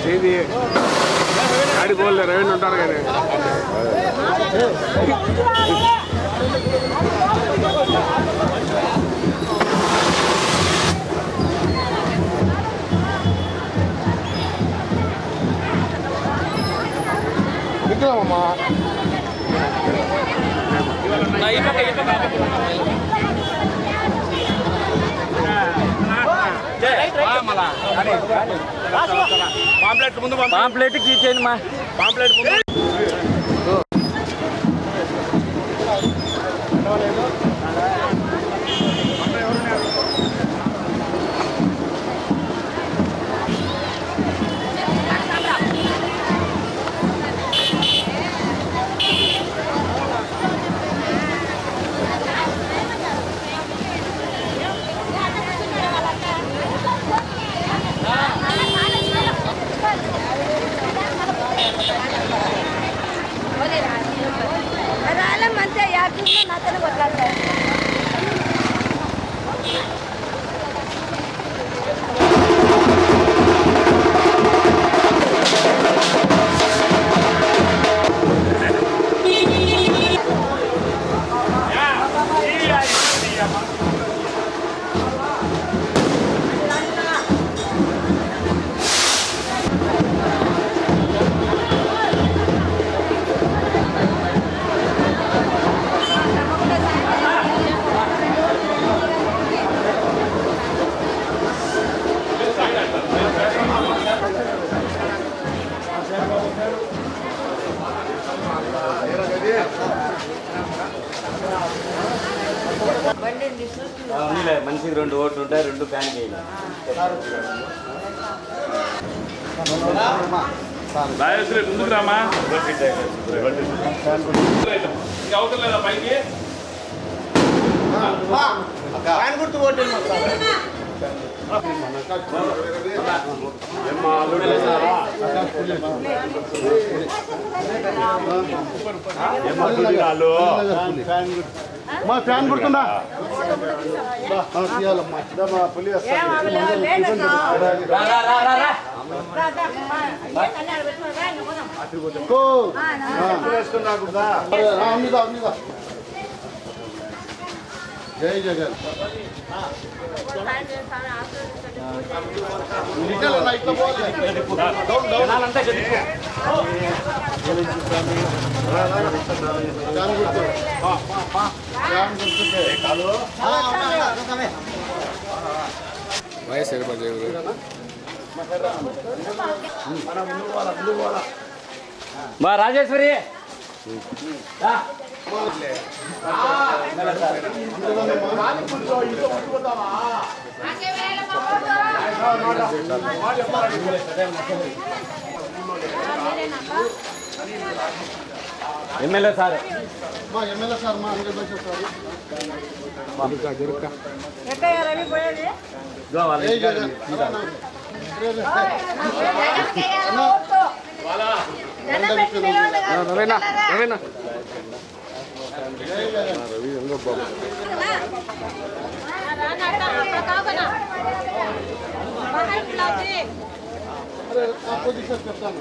చేది గాడి పోలే రవీంద్ర ఉంటారు కానీ విక్రమమ్మా పాంప్లెట్ ముందు పాంప్లెట్ కీచేయండి మా పాంప్లెట్ ముందు మంచిగా యాక్టివ్గా నాతోనే కొట్లాడతారు. మనిషికి 2 ఓట్లు ఉంటాయి, 2 ఫ్యాన్కి ముందుకు రామా అవసరం లేదా పైకి గుర్తు ఓటు మా ఫ్యాన్ గుర్తుందా జై జగన్ మా రాజేశ్వరి ఎమ్మెల్యే సార్ మా ఎమ్మెల్యే సార్ మా అందరి పొజిషన్ చెప్తాను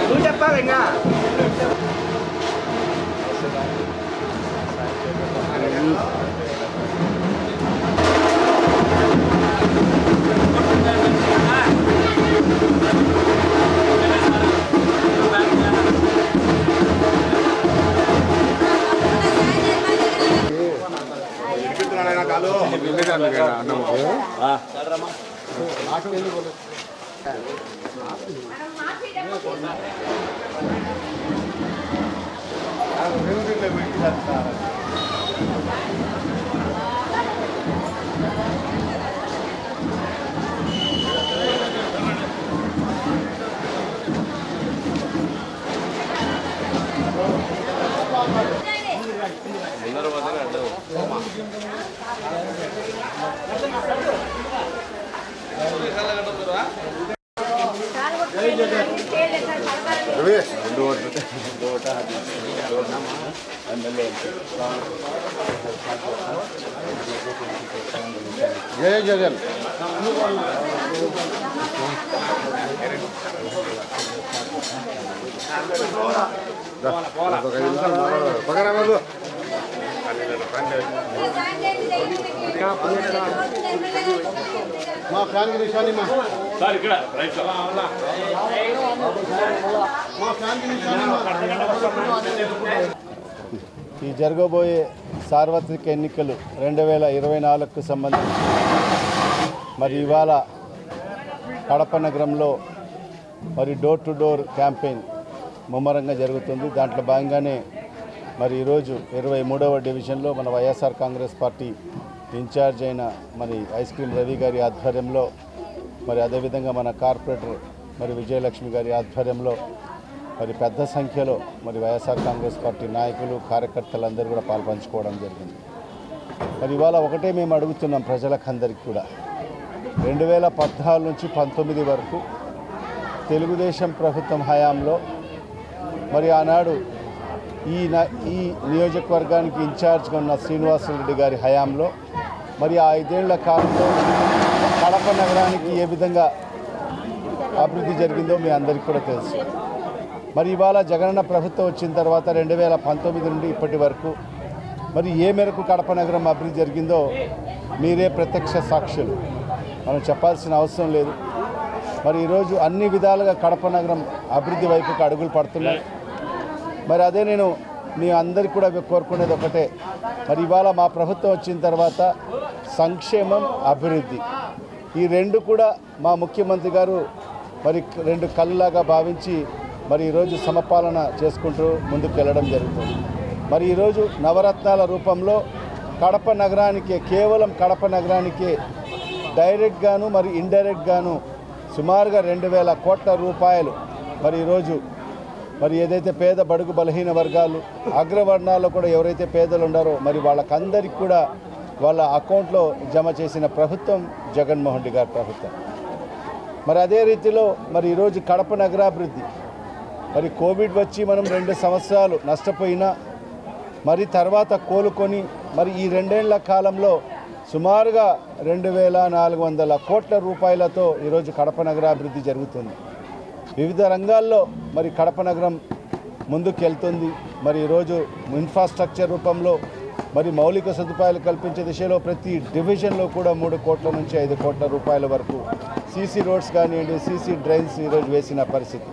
నువ్వు చెప్పాలి ఇంకా జై జగన్ మా ఫ్యాన్ నిషాని మా సార్ ఇక్కడ రైట్ మా ఫ్యాన్ నిషాని ఈ జరగబోయే సార్వత్రిక ఎన్నికలు 2024కు సంబంధించి మరి ఇవాళ కడప నగరంలో మరి డోర్ టు డోర్ క్యాంపెయిన్ ముమ్మరంగా జరుగుతుంది. దాంట్లో భాగంగానే మరి ఈరోజు 23వ డివిజన్లో మన వైఎస్ఆర్ కాంగ్రెస్ పార్టీ ఇన్ఛార్జ్ అయిన మరి ఐస్ క్రీమ్ రవి గారి ఆధ్వర్యంలో మరి అదేవిధంగా మన కార్పొరేటర్ మరి విజయలక్ష్మి గారి ఆధ్వర్యంలో మరి పెద్ద సంఖ్యలో మరి వైఎస్ఆర్ కాంగ్రెస్ పార్టీ నాయకులు కార్యకర్తలందరూ కూడా పాల్పంచుకోవడం జరిగింది. మరి ఇవాళ ఒకటే మేము అడుగుతున్నాం ప్రజలకందరికీ కూడా 2014 నుంచి 19 వరకు తెలుగుదేశం ప్రభుత్వం హయాంలో మరి ఆనాడు ఈ నియోజకవర్గానికి ఇన్ఛార్జ్గా ఉన్న శ్రీనివాసరెడ్డి గారి హయాంలో మరి ఆ 5 ఏళ్ల కాలంలో కడప నగరానికి ఏ విధంగా అభివృద్ధి జరిగిందో మీ అందరికీ కూడా తెలుసు. మరి ఇవాళ జగనన్న ప్రభుత్వం వచ్చిన తర్వాత 2019 నుండి ఇప్పటి వరకు మరి ఏ మేరకు కడప నగరం అభివృద్ధి జరిగిందో మీరే ప్రత్యక్ష సాక్షులు, మనం చెప్పాల్సిన అవసరం లేదు. మరి ఈరోజు అన్ని విధాలుగా కడప నగరం అభివృద్ధి వైపుకి అడుగులు పడుతున్నాయి. మరి అదే నేను మీ అందరికీ కూడా కోరుకునేది ఒకటే, మరి ఇవాళ మా ప్రభుత్వం వచ్చిన తర్వాత సంక్షేమం అభివృద్ధి ఈ రెండు కూడా మా ముఖ్యమంత్రి గారు మరి 2 కళ్ళలాగా భావించి మరి ఈరోజు సమపాలన చేసుకుంటూ ముందుకు వెళ్ళడం జరుగుతుంది. మరి ఈరోజు నవరత్నాల రూపంలో కడప నగరానికి కేవలం కడప నగరానికి డైరెక్ట్గాను మరి ఇండైరెక్ట్గాను సుమారుగా 2000 కోట్ల రూపాయలు మరి ఈరోజు మరి ఏదైతే పేద బడుగు బలహీన వర్గాలు అగ్రవర్ణాల్లో కూడా ఎవరైతే పేదలు ఉన్నారో మరి వాళ్ళకందరికీ కూడా వాళ్ళ అకౌంట్లో జమ చేసిన ప్రభుత్వం జగన్మోహన్ రెడ్డి గారి ప్రభుత్వం. మరి అదే రీతిలో మరి ఈరోజు కడప నగరాభివృద్ధి మరి కోవిడ్ వచ్చి మనం 2 సంవత్సరాలు నష్టపోయినా మరి తర్వాత కోలుకొని మరి ఈ 2 ఏళ్ల కాలంలో సుమారుగా 2400 కోట్ల రూపాయలతో ఈరోజు కడప నగరాభివృద్ధి జరుగుతుంది. వివిధ రంగాల్లో మరి కడప నగరం ముందుకు వెళ్తుంది. మరి ఈరోజు ఇన్ఫ్రాస్ట్రక్చర్ రూపంలో మరి మౌలిక సదుపాయాలు కల్పించే దిశలో ప్రతి డివిజన్లో కూడా 3 కోట్ల నుంచి 5 కోట్ల రూపాయల వరకు సీసీ రోడ్స్ కానివ్వండి, సీసీ డ్రైన్స్ ఈరోజు వేసిన పరిస్థితి.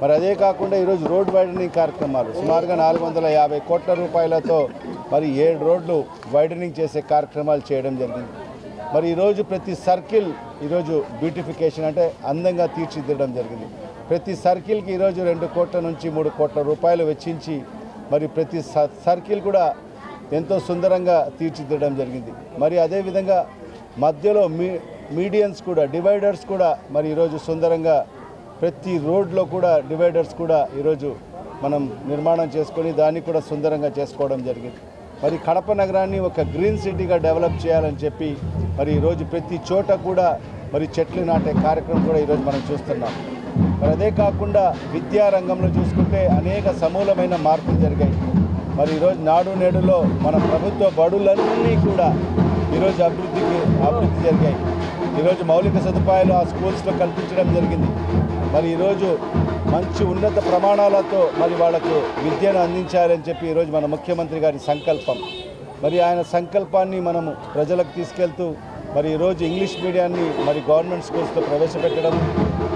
మరి అదే కాకుండా ఈరోజు రోడ్ వైడనింగ్ కార్యక్రమాలు సుమారుగా 450 కోట్ల రూపాయలతో మరి 7 రోడ్లు వైడనింగ్ చేసే కార్యక్రమాలు చేయడం జరిగింది. మరి ఈరోజు ప్రతి సర్కిల్ ఈరోజు బ్యూటిఫికేషన్ అంటే అందంగా తీర్చిదిద్దడం జరిగింది. ప్రతి సర్కిల్కి ఈరోజు 2 కోట్ల నుంచి 3 కోట్ల రూపాయలు వెచ్చించి మరి ప్రతి సర్కిల్ కూడా ఎంతో సుందరంగా తీర్చిదిద్దడం జరిగింది. మరి అదేవిధంగా మధ్యలో మీడియన్స్ కూడా డివైడర్స్ కూడా మరి ఈరోజు సుందరంగా ప్రతి రోడ్లో కూడా డివైడర్స్ కూడా ఈరోజు మనం నిర్మాణం చేసుకొని దాన్ని కూడా సుందరంగా చేసుకోవడం జరిగింది. మరి కడప నగరాన్ని ఒక గ్రీన్ సిటీగా డెవలప్ చేయాలని చెప్పి మరి ఈరోజు ప్రతి చోట కూడా మరి చెట్లు నాటే కార్యక్రమం కూడా ఈరోజు మనం చూస్తున్నాం. మరి అదే కాకుండా విద్యారంగంలో చూసుకుంటే అనేక సమూలమైన మార్పులు జరిగాయి. మరి ఈరోజు నాడు నేడులో మన ప్రభుత్వ బడులన్నీ కూడా ఈరోజు అభివృద్ధి జరిగాయి. ఈరోజు మౌలిక సదుపాయాలు ఆ స్కూల్స్లో కల్పించడం జరిగింది. మరి ఈరోజు మంచి ఉన్నత ప్రమాణాలతో మరి వాళ్ళకు విద్యను అందించాలని చెప్పి ఈరోజు మన ముఖ్యమంత్రి గారి సంకల్పం. మరి ఆయన సంకల్పాన్ని మనము ప్రజలకు తీసుకెళ్తూ మరి ఈరోజు ఇంగ్లీష్ మీడియాన్ని మరి గవర్నమెంట్ స్కూల్స్లో ప్రవేశపెట్టడం,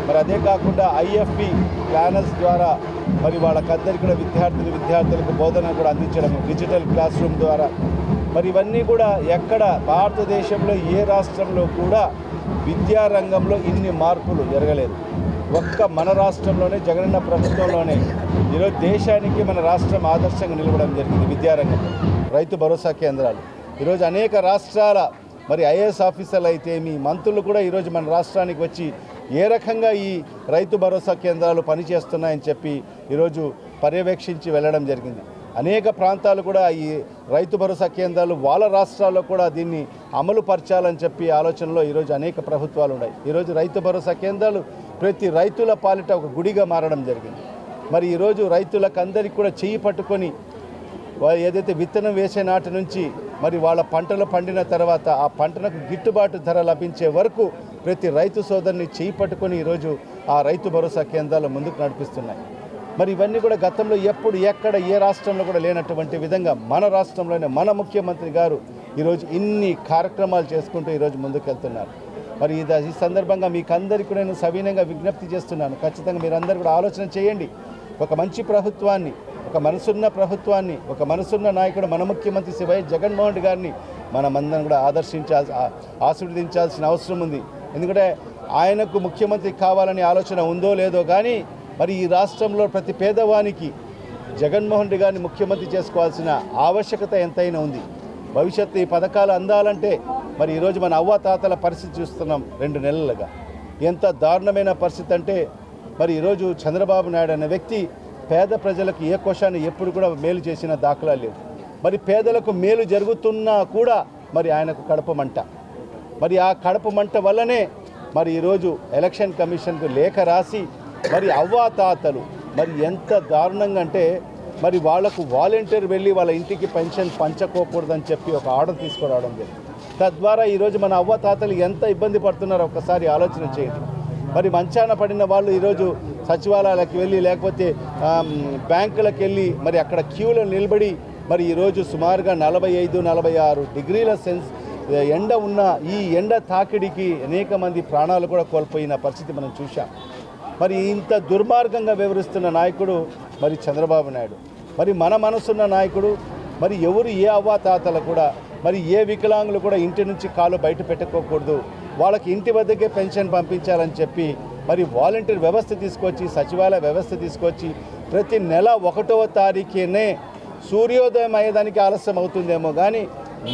మరి అదే కాకుండా ఐఎఫ్పి ప్లానర్స్ ద్వారా మరి వాళ్ళకందరికీ కూడా విద్యార్థులకు బోధన కూడా అందించడం, డిజిటల్ క్లాస్ రూమ్ ద్వారా మరి ఇవన్నీ కూడా ఎక్కడ భారతదేశంలో ఏ రాష్ట్రంలో కూడా విద్యారంగంలో ఇన్ని మార్పులు జరగలేదు. ఒక్క మన రాష్ట్రంలోనే జగనన్న ప్రభుత్వంలోనే ఈరోజు దేశానికి మన రాష్ట్రం ఆదర్శంగా నిలవడం జరిగింది. విద్యారంగంలో రైతు భరోసా కేంద్రాలు ఈరోజు అనేక రాష్ట్రాల మరి ఐఏఎస్ ఆఫీసర్లు అయితే మీ మంత్రులు కూడా ఈరోజు మన రాష్ట్రానికి వచ్చి ఏ రకంగా ఈ రైతు భరోసా కేంద్రాలు పనిచేస్తున్నాయని చెప్పి ఈరోజు పర్యవేక్షించి వెళ్ళడం జరిగింది. అనేక ప్రాంతాలు కూడా ఈ రైతు భరోసా కేంద్రాలు వాళ్ళ రాష్ట్రాల్లో కూడా దీన్ని అమలు పరచాలని చెప్పి ఆలోచనలో ఈరోజు అనేక ప్రభుత్వాలు ఉన్నాయి. ఈరోజు రైతు భరోసా కేంద్రాలు ప్రతి రైతుల పాలిట ఒక గుడిగా మారడం జరిగింది. మరి ఈరోజు రైతులకు అందరికీ కూడా చెయ్యి పట్టుకొని ఏదైతే విత్తనం వేసే నాటి నుంచి మరి వాళ్ళ పంటలు పండిన తర్వాత ఆ పంటలకు గిట్టుబాటు ధర లభించే వరకు ప్రతి రైతు సోదరుని చేయి పట్టుకొని ఈరోజు ఆ రైతు భరోసా కేంద్రాలు ముందుకు నడిపిస్తున్నాయి. మరి ఇవన్నీ కూడా గతంలో ఎప్పుడు ఎక్కడ ఏ రాష్ట్రంలో కూడా లేనటువంటి విధంగా మన రాష్ట్రంలోనే మన ముఖ్యమంత్రి గారు ఈరోజు ఇన్ని కార్యక్రమాలు చేసుకుంటూ ఈరోజు ముందుకెళ్తున్నారు. మరి ఈ సందర్భంగా మీకు అందరికీ కూడా నేను సవినయంగా విజ్ఞప్తి చేస్తున్నాను. ఖచ్చితంగా మీరందరూ కూడా ఆలోచన చేయండి. ఒక మంచి ప్రభుత్వాన్ని, ఒక మనసున్న ప్రభుత్వాన్ని, ఒక మనసున్న నాయకుడు మన ముఖ్యమంత్రి శ్రీ వైఎస్ జగన్మోహన్ రెడ్డి గారిని మనమందరం కూడా ఆశీర్వదించాల్సిన అవసరం ఉంది. ఎందుకంటే ఆయనకు ముఖ్యమంత్రి కావాలని ఆలోచన ఉందో లేదో కానీ మరి ఈ రాష్ట్రంలో ప్రతి పేదవానికి జగన్మోహన్ రెడ్డి గారిని ముఖ్యమంత్రి చేసుకోవాల్సిన ఆవశ్యకత ఎంతైనా ఉంది. భవిష్యత్తు ఈ పథకాలు అందాలంటే మరి ఈరోజు మన అవ్వాతాతల పరిస్థితి చూస్తున్నాం. 2 నెలలుగా ఎంత దారుణమైన పరిస్థితి అంటే మరి ఈరోజు చంద్రబాబు నాయుడు అనే వ్యక్తి పేద ప్రజలకు ఏ కోశాన్ని ఎప్పుడు కూడా మేలు చేసిన దాఖలా లేదు. మరి పేదలకు మేలు జరుగుతున్నా కూడా మరి ఆయనకు కడప మంట. మరి ఆ కడప మంట వల్లనే మరి ఈరోజు ఎలక్షన్ కమిషన్కు లేఖ రాసి మరి అవ్వాతాతలు మరి ఎంత దారుణంగా అంటే మరి వాళ్లకు వాలంటీర్ వెళ్ళి వాళ్ళ ఇంటికి పెన్షన్ పంచకోకూడదని చెప్పి ఒక ఆర్డర్ తీసుకురావడం జరిగింది. తద్వారా ఈరోజు మన అవ్వాతాతలు ఎంత ఇబ్బంది పడుతున్నారో ఒక్కసారి ఆలోచన చేయండి. మరి మంచాన పడిన వాళ్ళు ఈరోజు సచివాలయాలకు వెళ్ళి లేకపోతే బ్యాంకులకు వెళ్ళి మరి అక్కడ క్యూలో నిలబడి మరి ఈరోజు సుమారుగా 45-46 డిగ్రీల ఎండ ఉన్న ఈ ఎండ తాకిడికి అనేక మంది ప్రాణాలు కూడా కోల్పోయిన పరిస్థితి మనం చూశాం. మరి ఇంత దుర్మార్గంగా వివరిస్తున్న నాయకుడు మరి చంద్రబాబు నాయుడు. మరి మన మనసున్న నాయకుడు. మరి ఎవరు ఏ అవ్వాతాతలు కూడా మరి ఏ వికలాంగులు కూడా ఇంటి నుంచి కాలు బయట పెట్టుకోకూడదు, వాళ్ళకి ఇంటి వద్దకే పెన్షన్ పంపించాలని చెప్పి మరి వాలంటీర్ వ్యవస్థ తీసుకొచ్చి సచివాలయ వ్యవస్థ తీసుకొచ్చి ప్రతి నెల 1వ తారీఖునే సూర్యోదయం అయ్యేదానికి ఆలస్యం అవుతుందేమో కానీ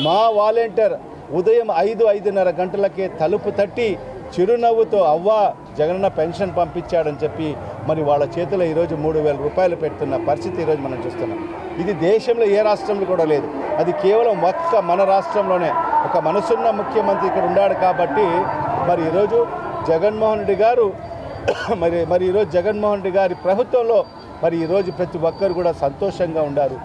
మా వాలంటీర్ ఉదయం 5-5:30 గంటలకే తలుపు తట్టి చిరునవ్వుతో అవ్వా జగనన్న పెన్షన్ పంపించాడని చెప్పి మరి వాళ్ళ చేతిలో ఈరోజు 3,000 రూపాయలు పెడుతున్న పరిస్థితి ఈరోజు మనం చూస్తున్నాం. ఇది దేశంలో ఏ రాష్ట్రంలో కూడా లేదు. అది కేవలం ఒక్క మన రాష్ట్రంలోనే ఒక మనసున్న ముఖ్యమంత్రి ఇక్కడ ఉన్నాడు కాబట్టి మరి ఈరోజు జగన్మోహన్ రెడ్డి గారు మరి ఈరోజు జగన్మోహన్ రెడ్డి గారి ప్రభుత్వంలో మరి ఈరోజు ప్రతి ఒక్కరు కూడా సంతోషంగా ఉన్నారు.